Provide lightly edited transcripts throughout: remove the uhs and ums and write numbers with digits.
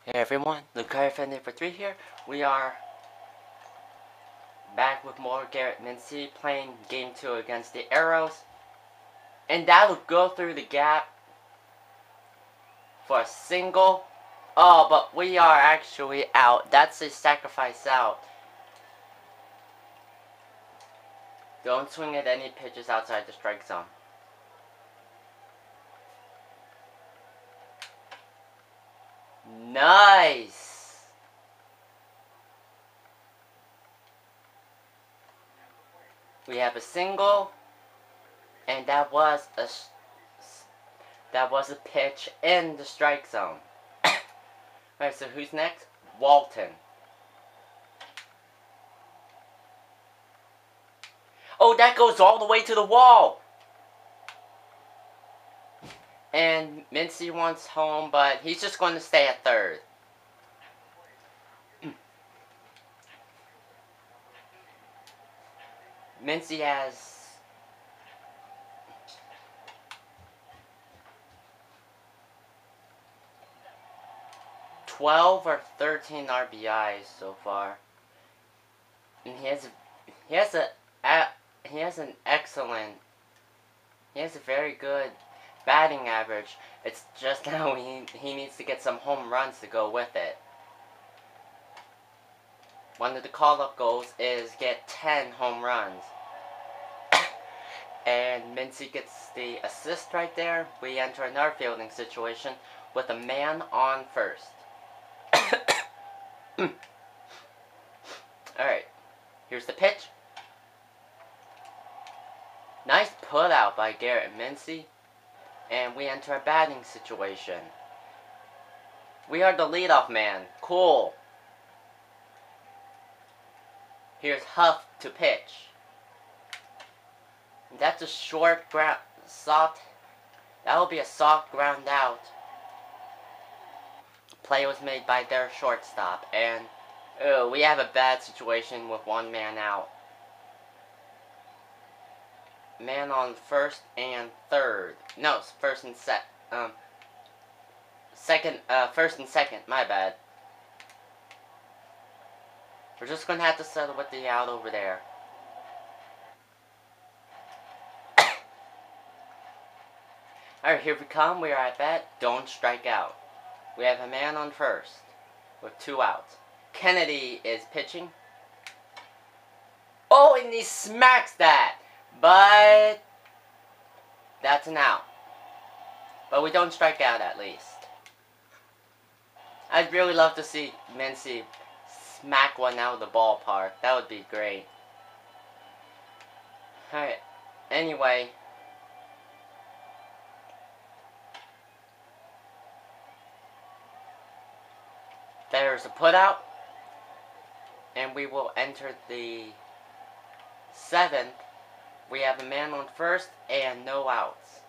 Hey everyone, Garrett for 3 here. We are back with more Garrett Mincey playing game 2 against the Arrows. And that'll go through the gap for a single. Oh, but we are actually out. That's a sacrifice out. Don't swing at any pitches outside the strike zone. Nice! We have a single. And that was a pitch in the strike zone. Alright, so who's next? Walton. Oh, that goes all the way to the wall! And Mincey wants home, but he's just going to stay at third. Mincey has 12 or 13 RBIs so far, and he has a very good batting average. It's just now he needs to get some home runs to go with it. One of the call-up goals is get 10 home runs. And Mincey gets the assist right there. We enter another fielding situation with a man on first. Alright, here's the pitch. Nice put out by Garrett Mincey. And we enter a batting situation. We are the leadoff man. Cool. Here's Huff to pitch. That's a short soft. That will be a soft ground out. Play was made by their shortstop, and we have a bad situation with one man out. Man on first and third. No, first and first and second. My bad. We're just gonna have to settle with the out over there. Alright, here we come. We are at bat. Don't strike out. We have a man on first with 2 outs. Kennedy is pitching. Oh, and he smacks that. But that's an out. But we don't strike out at least. I'd really love to see Mincey smack one out of the ballpark. That would be great. Alright. Anyway. There's a putout. And we will enter the 7th. We have a man on first and no outs.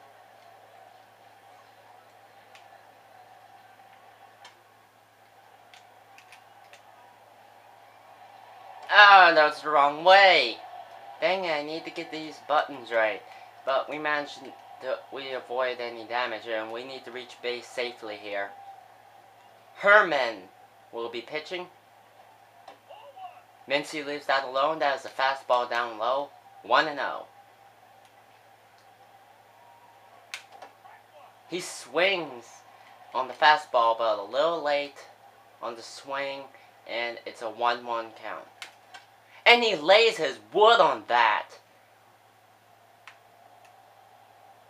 Oh, that's the wrong way. Dang it, I need to get these buttons right. But we managed to avoid any damage, and we need to reach base safely here. Herman will be pitching. Mincey leaves that alone. That is a fastball down low. 1-0. He swings on the fastball, but a little late on the swing, and it's a 1-1 count. And he lays his wood on that.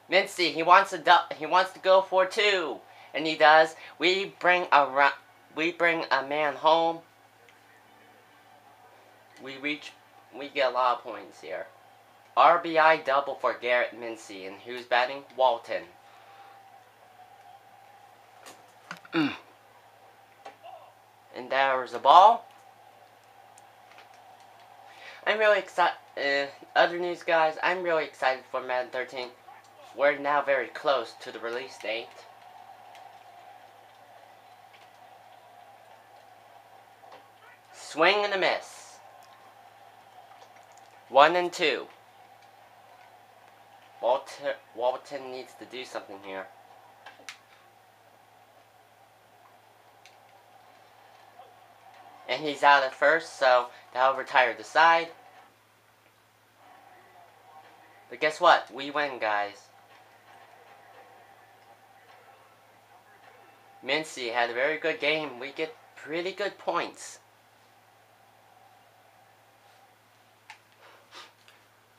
Mincey, he wants to go for 2, and he does. We bring a man home. We get a lot of points here. RBI double for Garrett Mincey, and who's batting? Walton. And there's a ball. I'm really excited. Other news, guys, I'm really excited for Madden 13. We're now very close to the release date. Swing and a miss. 1-2. Walton needs to do something here. And he's out at first, so that'll retire the side. But guess what? We win, guys. Mincey had a very good game. We get pretty good points.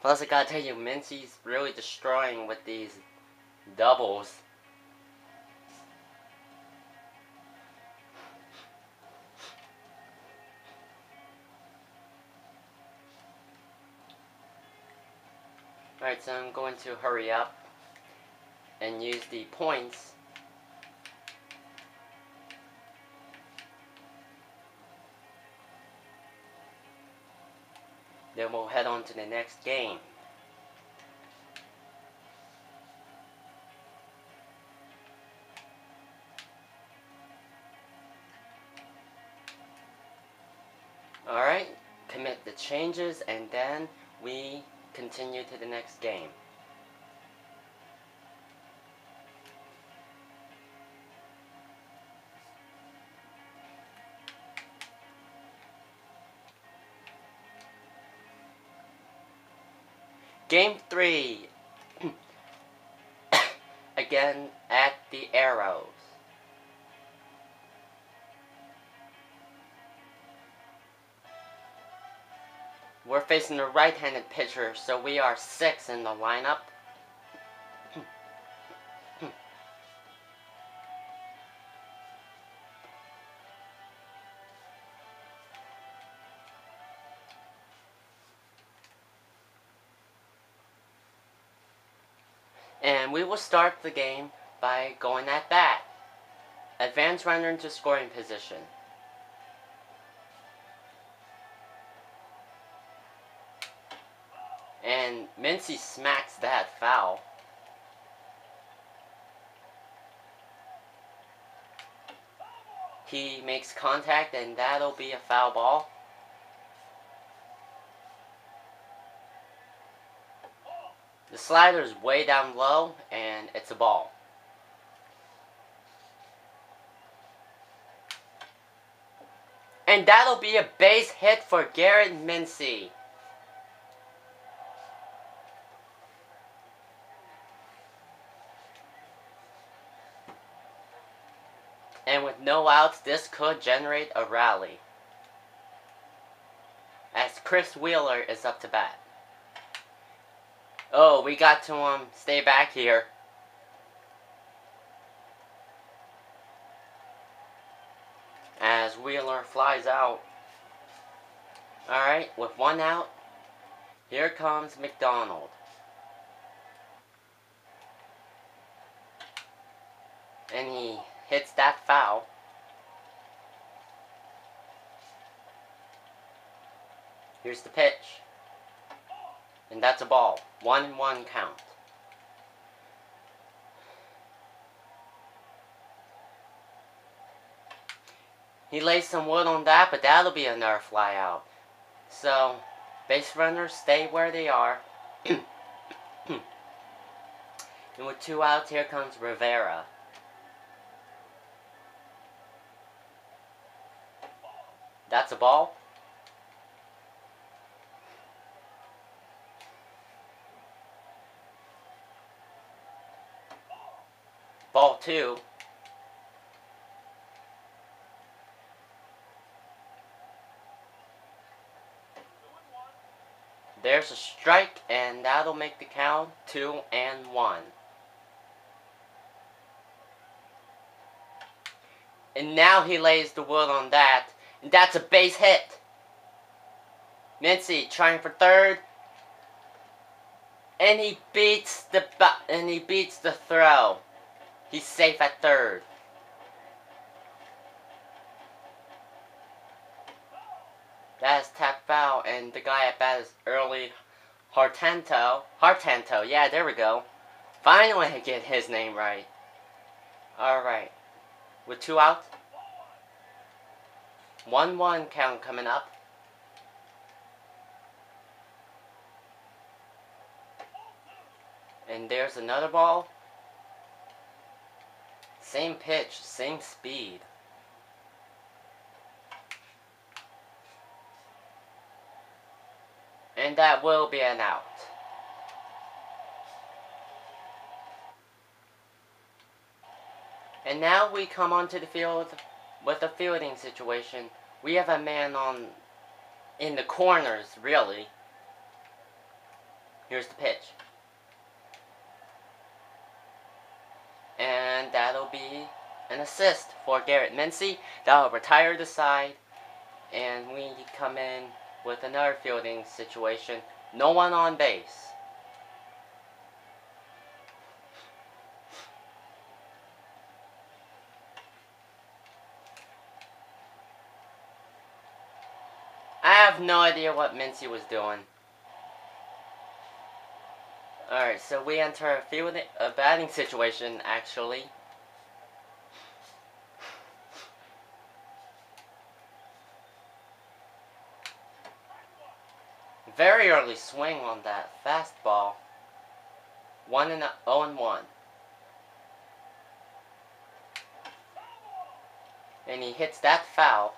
Plus, I gotta tell you, Mincey's really destroying with these doubles. Alright, so I'm going to hurry up and use the points. Then we'll head on to the next game. Alright, commit the changes and then we continue to the next game. Game 3. Again at the Arrows. We're facing a right-handed pitcher, so we are 6 in the lineup. And we will start the game by going at bat. Advance runner into scoring position. And Mincey smacks that foul. He makes contact and that'll be a foul ball. The slider is way down low and it's a ball. And that'll be a base hit for Garrett and Mincey. And with no outs, this could generate a rally. As Chris Wheeler is up to bat. Oh, we got to stay back here. As Wheeler flies out. Alright, with 1 out, here comes McDonald. And he hits that foul. Here's the pitch. And that's a ball. 1-1 count. He lays some wood on that, but that'll be another fly out. So, base runners stay where they are. And with 2 outs, here comes Rivera. That's a ball. Ball 2. There's a strike, and that'll make the count 2-1. And now he lays the wood on that, and that's a base hit. Mincey trying for third, and he beats the throw. He's safe at third. That is tap foul, and the guy at bat is early Hartanto. Yeah, there we go. Finally I get his name right. Alright. With 2 outs. 1-1 count coming up. And there's another ball. Same pitch, same speed. And that will be an out. And now we come onto the field with a fielding situation. We have a man in the corners, really. Here's the pitch. And that'll be an assist for Garrett Mincey. That'll retire the side. And we come in with another fielding situation. No one on base. I have no idea what Mincey was doing. Alright, so we enter a batting situation, actually. Very early swing on that fastball. 0-1. And he hits that foul.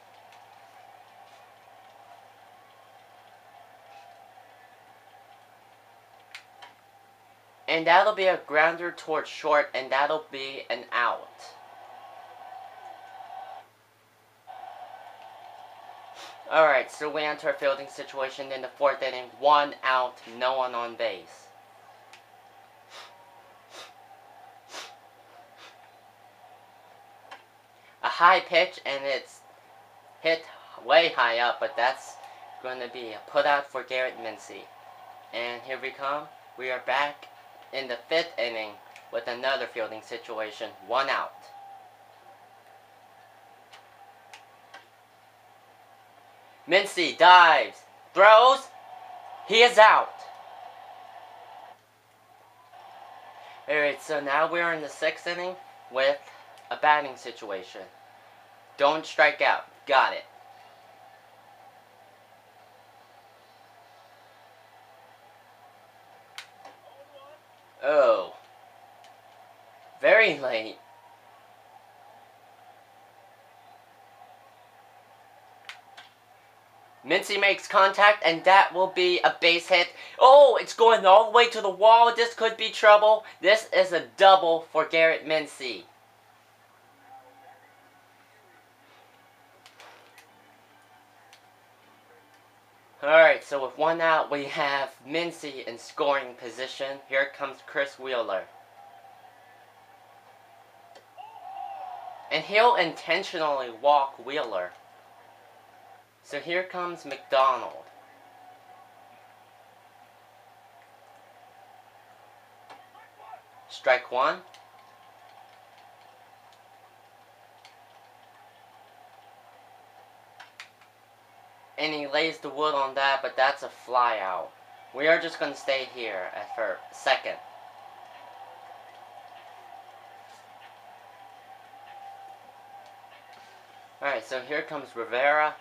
And that'll be a grounder towards short, and that'll be an out. Alright, so we enter a fielding situation in the 4th inning. 1 out, no one on base. A high pitch, and it's hit way high up, but that's going to be a putout for Garrett Mincey. And here we come. We are back in the 5th inning with another fielding situation. 1 out. Mincey dives, throws, he is out. Alright, so now we're in the 6th inning with a batting situation. Don't strike out. Got it. Oh. Very late. Mincey makes contact, and that will be a base hit. Oh, it's going all the way to the wall. This could be trouble. This is a double for Garrett Mincey. Alright, so with 1 out, we have Mincey in scoring position. Here comes Chris Wheeler. And he'll intentionally walk Wheeler. So here comes McDonald. Strike 1. And he lays the wood on that, but that's a fly out. We are just going to stay here for 2nd. Alright, so here comes Rivera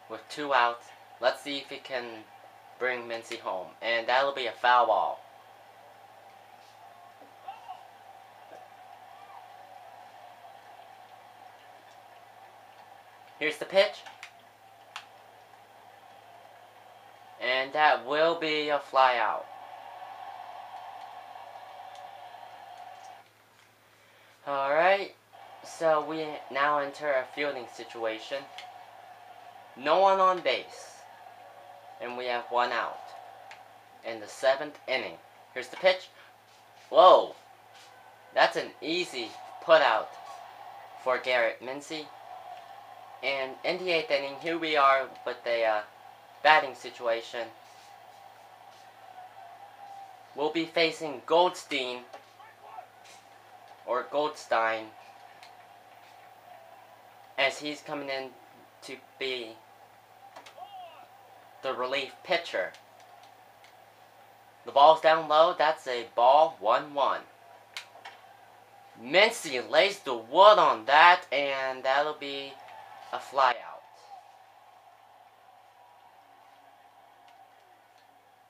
with 2 outs. Let's see if he can bring Mincey home. And that'll be a foul ball. Here's the pitch. And that will be a fly out. Alright, so we now enter a fielding situation. No one on base. And we have 1 out. In the 7th inning. Here's the pitch. Whoa. That's an easy put out for Garrett Mincey. And in the 8th inning, here we are with a batting situation. We'll be facing Goldstein, or Goldstein, as he's coming in to be the relief pitcher. The ball's down low. That's a ball. 1-1. Mincey lays the wood on that, and that'll be a fly out.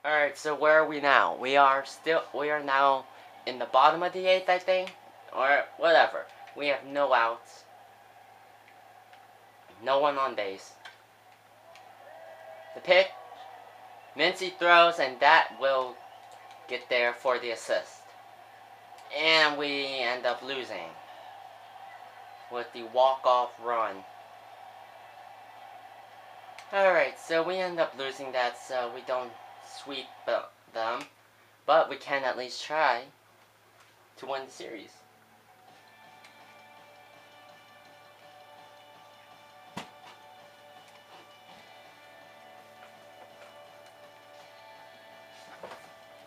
Alright, so where are we now? We are now in the bottom of the 8th, I think. Or whatever. We have no outs. No one on base. The pitch. Mincey throws, and that will get there for the assist. And we end up losing with the walk-off run. Alright, so we end up losing that, so we don't sweep them. But we can at least try to win the series.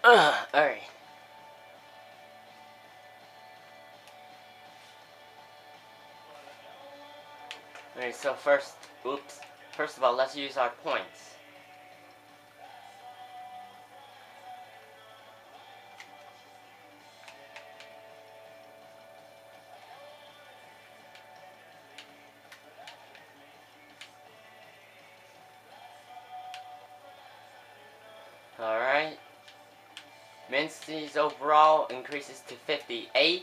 Alright. Alright, so first of all, let's use our points. Alright. Mincey's overall increases to 58.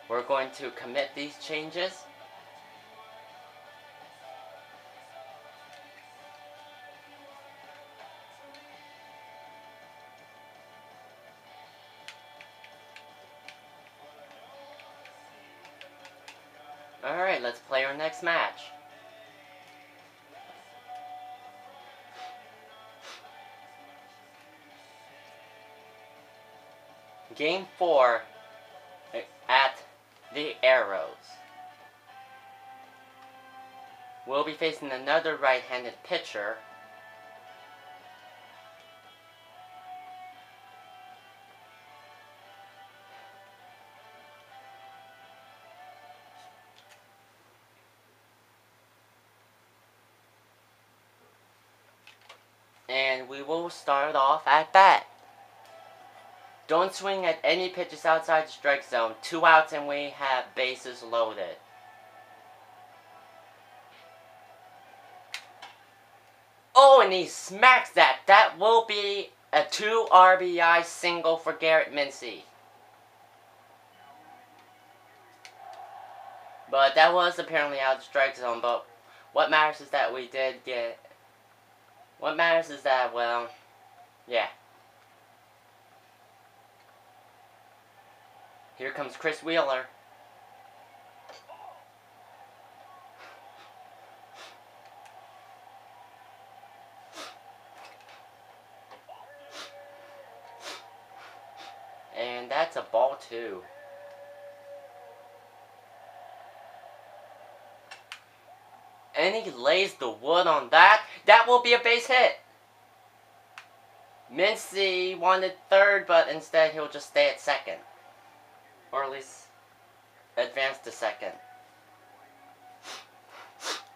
We're going to commit these changes. Alright, let's play our next match. Game 4 at the Arrows. We'll be facing another right-handed pitcher. And we will start off at bat. Don't swing at any pitches outside the strike zone. 2 outs and we have bases loaded. Oh, and he smacks that. That will be a 2 RBI single for Garrett Mincey. But that was apparently out of the strike zone. But what matters is that we did get... What matters is that, well, yeah. Here comes Chris Wheeler. And that's a ball 2. And he lays the wood on that. That will be a base hit. Mincey wanted third, but instead he'll just stay at second. Or at least advance to second.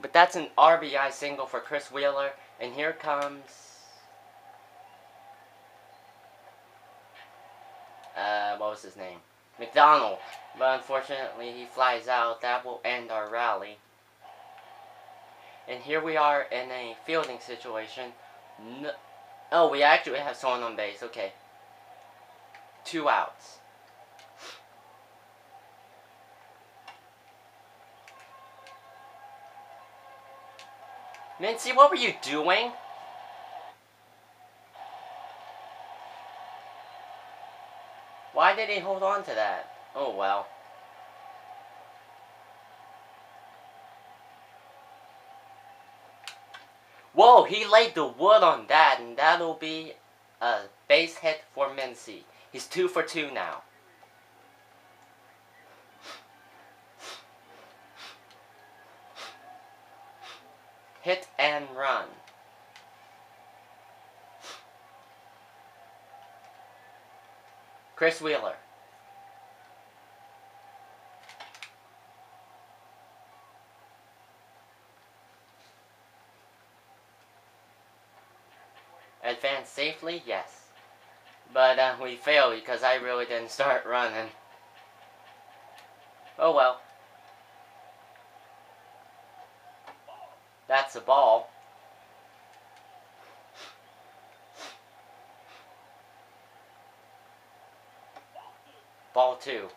But that's an RBI single for Chris Wheeler. And here comes... what was his name? McDonald. But unfortunately he flies out. That will end our rally. And here we are in a fielding situation. No, oh, we actually have someone on base. Okay. 2 outs. Mincey, what were you doing? Why did he hold on to that? Oh, well. Whoa, he laid the wood on that, and that'll be a base hit for Mincey. He's 2 for 2 now. Hit and run. Chris Wheeler. Advance safely? Yes. But we failed because I really didn't start running. Oh well. That's a ball. Ball 2.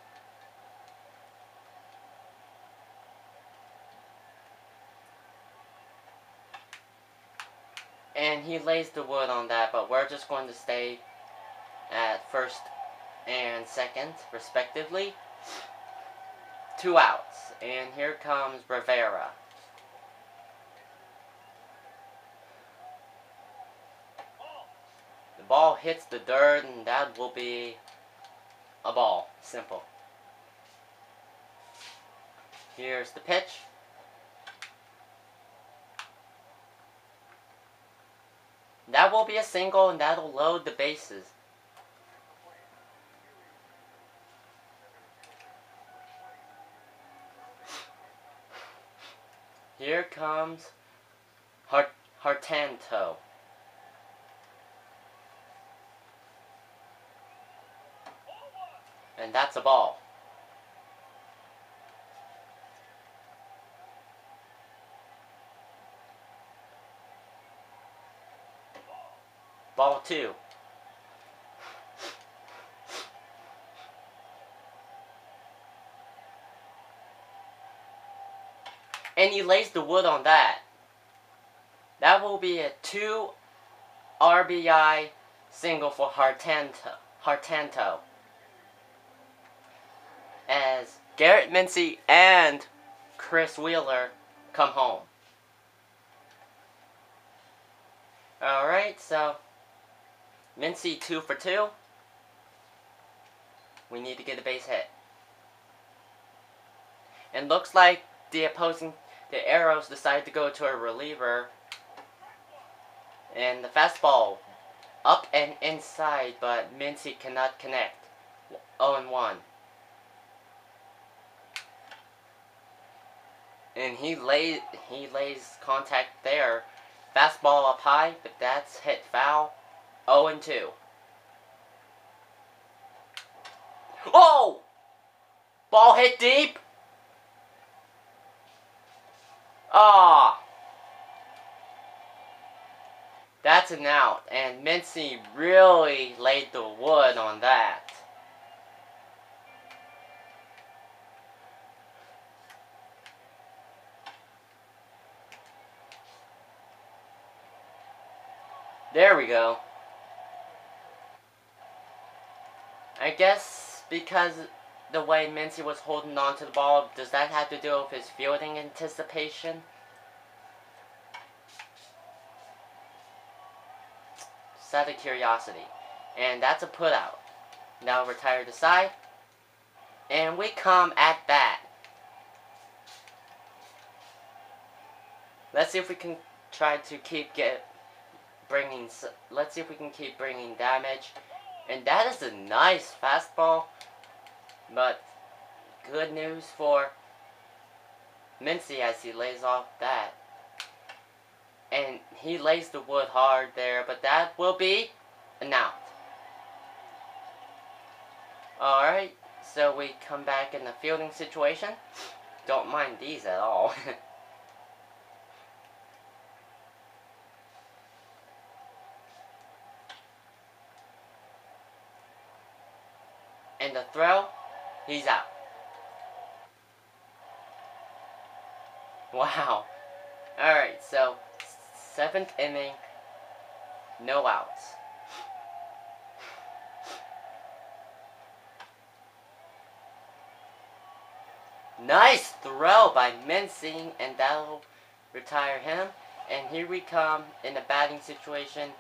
And he lays the wood on that, but we're just going to stay at first and second, respectively. 2 outs. And here comes Rivera. The ball hits the dirt, and that will be a ball. Simple. Here's the pitch. That will be a single, and that'll load the bases. Here comes Hartanto. And that's a ball. Ball 2. And he lays the wood on that. That will be a 2 RBI single for Hartanto. As Garrett, Mincey, and Chris Wheeler come home. Alright, so Mincey 2 for 2. We need to get a base hit. And looks like the arrows decided to go to a reliever. And the fastball up and inside, but Mincey cannot connect. 0-1. And he lays contact there. Fastball up high, but that's hit foul. 0-2. Oh! Ball hit deep. Ah! That's an out, and Mincey really laid the wood on that. There we go. I guess because the way Mincey was holding on to the ball, does that have to do with his fielding anticipation? Just out of curiosity. And that's a put out. Now retire the side. And we come at bat. Let's see if we can try to keep let's see if we can keep bringing damage. And that is a nice fastball. But good news for Mincey as he lays off that. And he lays the wood hard there, but that will be an out. Alright, so we come back in the fielding situation. Don't mind these at all. And the throw, he's out. Wow. Alright, so 7th inning, no outs. Nice throw by Mincey, and that'll retire him. And here we come in a batting situation,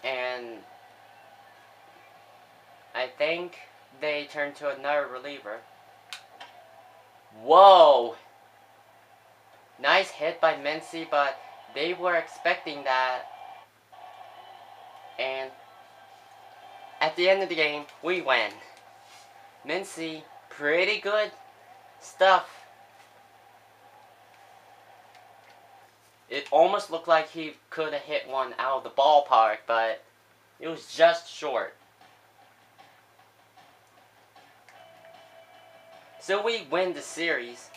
and I think they turn to another reliever. Whoa! Nice hit by Mincey, but they were expecting that. And at the end of the game, we win. Mincey, pretty good stuff. It almost looked like he could have hit one out of the ballpark, but it was just short. So we win the series.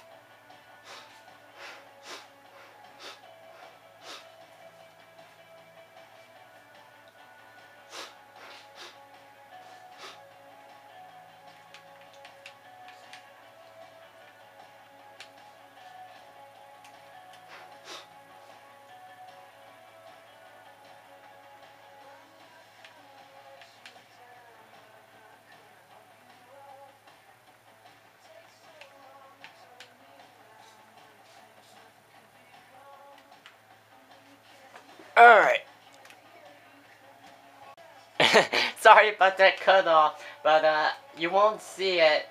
sorry about that cutoff, but you won't see it.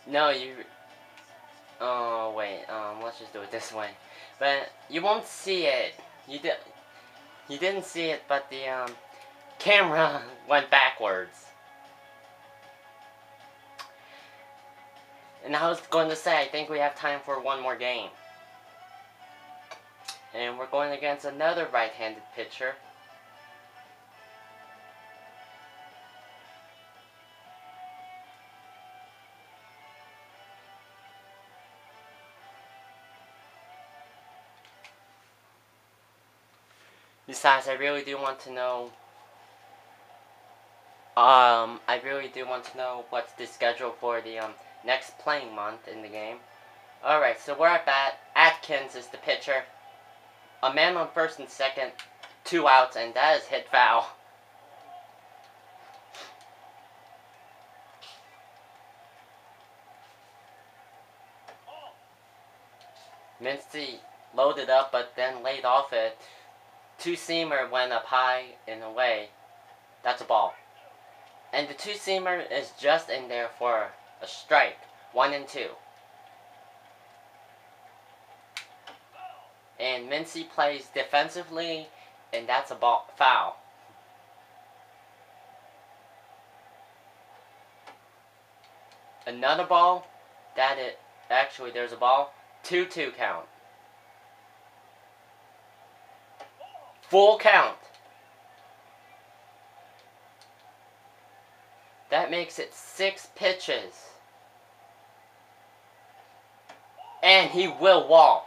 No, you. Oh wait, let's just do it this way. But you won't see it. You didn't see it, but the camera went backwards. And I was going to say, I think we have time for one more game. And we're going against another right-handed pitcher. Besides, I really do want to know what's the schedule for the next playing month in the game. Alright, so we're at bat. Atkins is the pitcher. A man on first and second, 2 outs, and that is hit foul. Mincey loaded up, but then laid off it. Two-seamer went up high and away. That's a ball. And the two-seamer is just in there for a strike. 1-2. And Mincey plays defensively, and that's a foul. Another ball. Actually, there's a ball. 2-2 count. Full count. That makes it 6 pitches. And he will walk.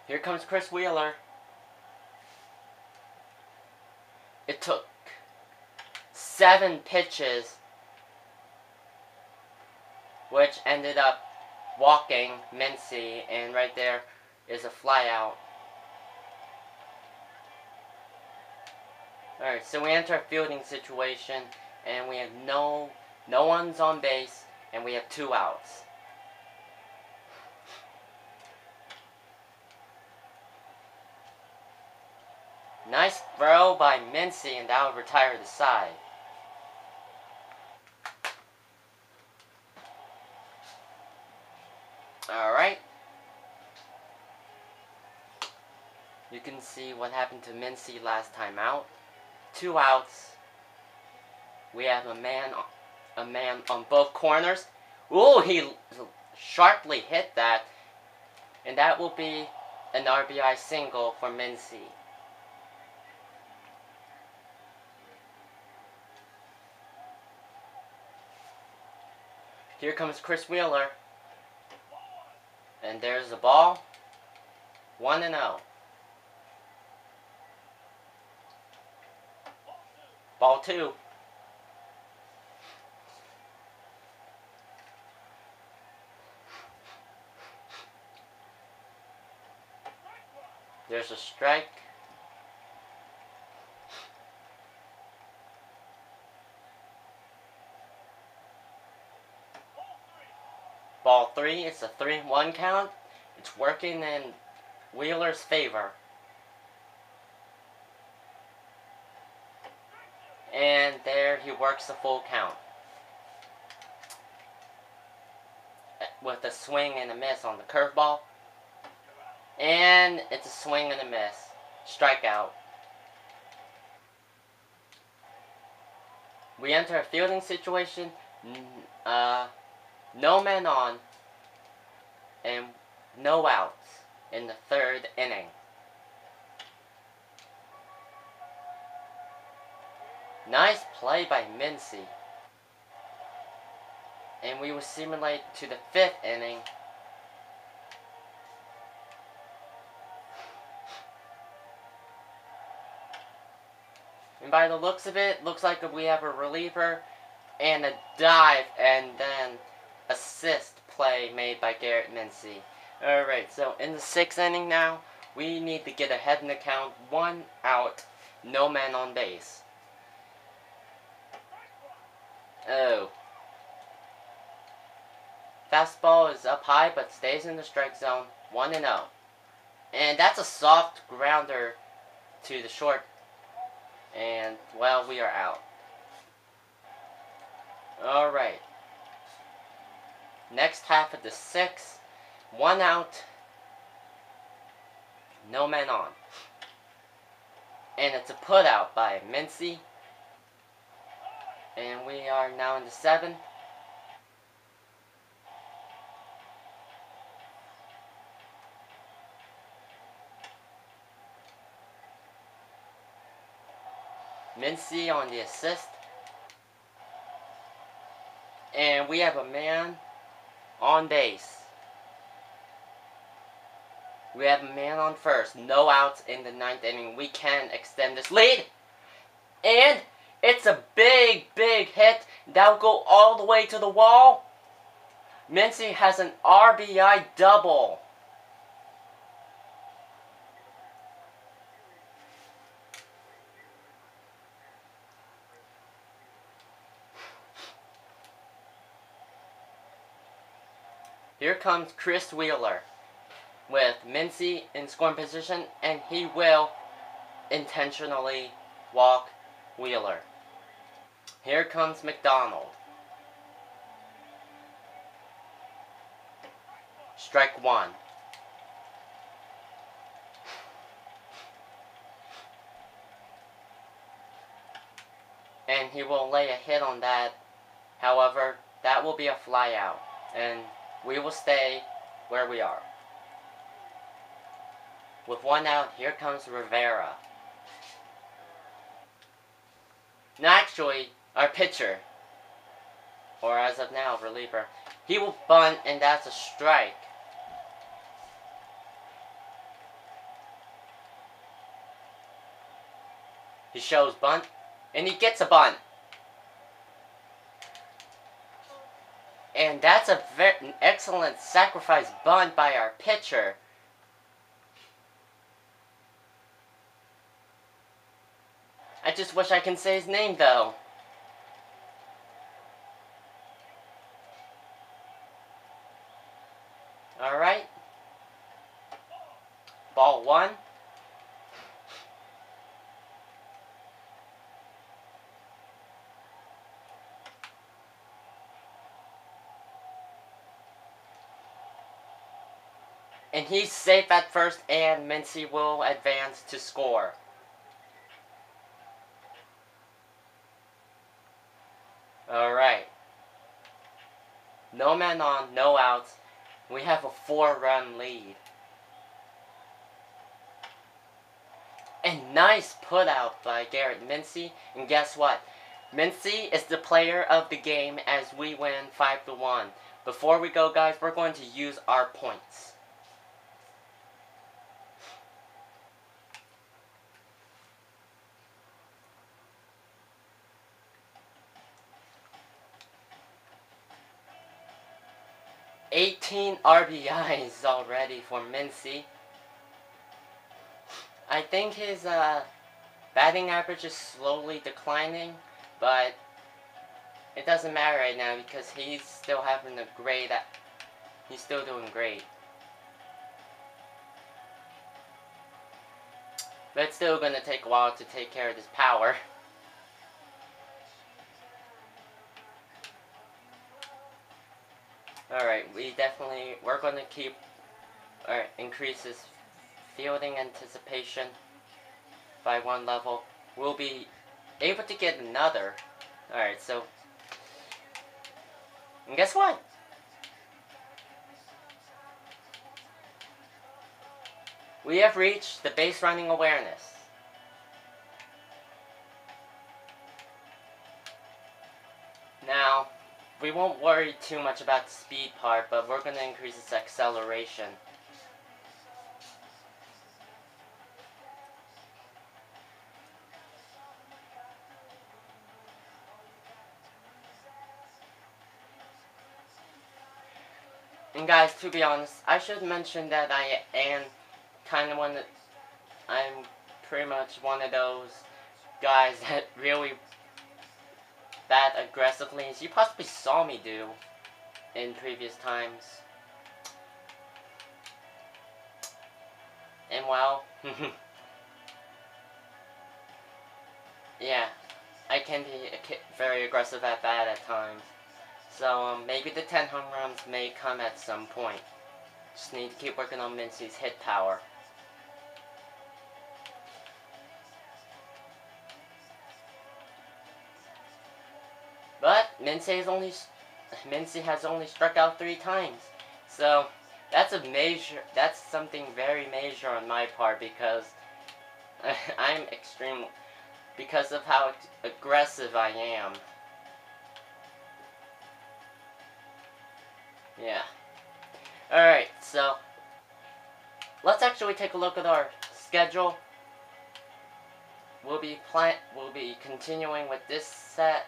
Here comes Chris Wheeler. It took 7 pitches, which ended up walking Mincey, and right there is a fly out. Alright, so we enter a fielding situation, and we have no one's on base, and we have 2 outs. Nice throw by Mincey, and that will retire the side. Alright. You can see what happened to Mincey last time out. 2 outs. We have a man on both corners. Ooh, he sharply hit that. And that will be an RBI single for Mincey. Here comes Chris Wheeler. And there's the ball. 1-0. Ball 2. There's a strike. Ball 3, it's a 3-1 count. It's working in Wheeler's favor. And there he works the full count. With a swing and a miss on the curveball. And it's a swing and a miss. Strikeout. We enter a fielding situation. No men on, and no outs in the 3rd inning. Nice play by Mincey. And we will simulate to the 5th inning. And by the looks of it, looks like we have a reliever and a dive, and then assist play made by Garrett Mincey. Alright, so in the 6th inning now, we need to get ahead in the count. 1 out, no man on base. Oh. Fastball is up high, but stays in the strike zone. 1-0. And that's a soft grounder to the short. And, well, we are out. Alright. Next half of the sixth. 1 out. No men on. And it's a put out by Mincey. And we are now in the 7th. Mincey on the assist. And we have a man on base. We have a man on first. No outs in the 9th inning. We can extend this lead. And it's a big, big hit. That'll go all the way to the wall. Mincey has an RBI double. Here comes Chris Wheeler with Mincey in scoring position, and he will intentionally walk Wheeler. Here comes McDonald. Strike 1. And he will lay a hit on that. However, that will be a fly out. And we will stay where we are. With 1 out, here comes Rivera. Now actually, our pitcher, or as of now, reliever, he will bunt, and that's a strike. He shows bunt, and he gets a bunt. And that's an excellent sacrifice bunt by our pitcher. I just wish I can say his name, though. Alright. Ball 1. And he's safe at first, and Mincey will advance to score. Alright. No men on, no outs. We have a 4-run lead. And nice put out by Garrett Mincey. And guess what? Mincey is the player of the game as we win 5-1. Before we go, guys, we're going to use our points. $18 RBIs already for Mincey. I think his batting average is slowly declining, but it doesn't matter right now because he's still having a great. He's still doing great. But it's still gonna take a while to take care of this power. Alright, we're going to keep, or increase his fielding anticipation by 1 level. We'll be able to get another. Alright, so, and guess what? We have reached the base running awareness. Now, we won't worry too much about the speed part, but we're going to increase its acceleration. And guys, to be honest, I should mention that I am I'm pretty much one of those guys that really bat aggressively, as you possibly saw me do in previous times. well. Yeah, I can be very aggressive at bat at times. So maybe the 10 home runs may come at some point. Just need to keep working on Mincey's hit power. But Mincey has only struck out 3 times. So that's something very major on my part, because because of how aggressive I am. Yeah. Alright, so let's actually take a look at our schedule. We'll be continuing with this set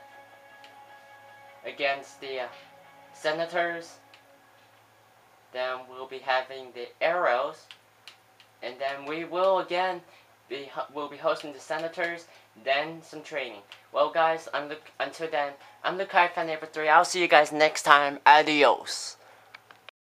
against the Senators. Then we'll be having the Arrows, and then we will again we'll be hosting the Senators, then some training. Well, guys, until then, I'm Lukai Fan 3. I'll see you guys next time. Adios.